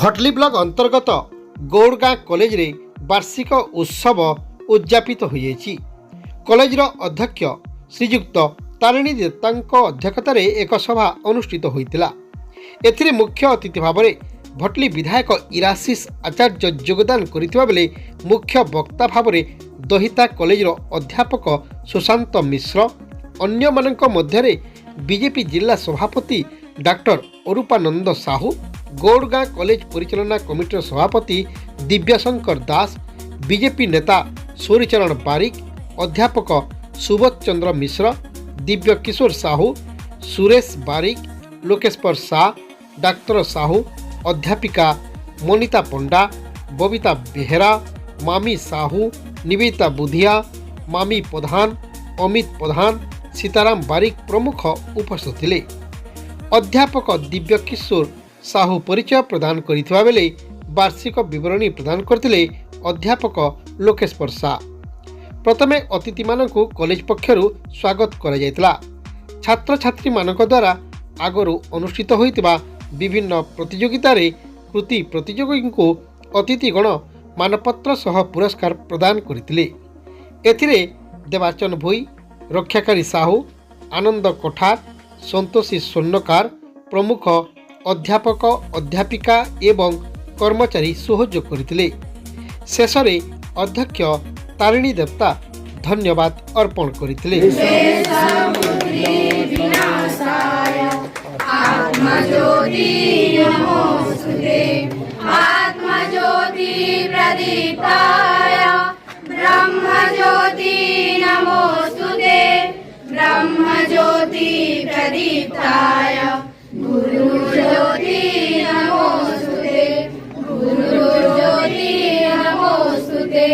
Bhatli block अंतर्गत गौड़गाँ college रे वार्षिक उत्सव उद्यापित होइछि। कॉलेजर अध्यक्ष श्रीयुक्त तारिणी दत्ता अध्यक्षतार एक सभा अनुष्ठित होइतिला। एथिरे मुख्य अतिथि भाव में भटली विधायक इराशीष आचार्य योगदान करथिबा बेले मुख्य वक्ता भाव में दहिता कॉलेजर अध्यापक सुशांत मिश्र, अन्य मानक मध्यरे बीजेपी जिला सभापति डॉक्टर अरूपानंद साहू, गौड़गाँ कॉलेज परिचालना कमिटीर सभापति दिव्यशंकर दास, बीजेपी नेता सूर्यचरण बारिक, अध्यापक सुबोध चंद्र मिश्र, दिव्य किशोर साहू, सुरेश बारिक, लोकेश्वर शाह, डाक्टर साहू, अध्यापिका मोनिता पंडा, बबीता बेहेरा, मामी साहू, निवेदिता बुधिया, मामी प्रधान, अमित प्रधान, सीताराम बारिक प्रमुख उपस्थित थे। अध्यापक दिव्य किशोर साहू परिचय प्रदान करथिबा बेले वार्षिक विवरणी प्रदान करथिले अध्यापक लोकेश्वर शाह। प्रथमे अतिथि मानकु कॉलेज पक्षरु स्वागत करा जायतिला। छात्र छात्री मानक द्वारा आगरु अनुष्ठित होइतिबा विभिन्न प्रतियोगिता रे कृति प्रतियोगी को अतिथिगण मानपत्र सह पुरस्कार प्रदान करथिले। एथिरे देवाचन भोई, रक्षाकारी साहू, आनंद कोठार, संतोषी स्वर्णकार प्रमुख अध्यापक अध्यापिका एवं कर्मचारी सहयोग करथिले। शेषरे अध्यक्ष तारिणी दत्ता धन्यवाद अर्पण करथिले। ब्रह्मज्योति प्रदीप्ताय गुरुज्योति नमोस्तुते, गुरुज्योति नमोस्तुते।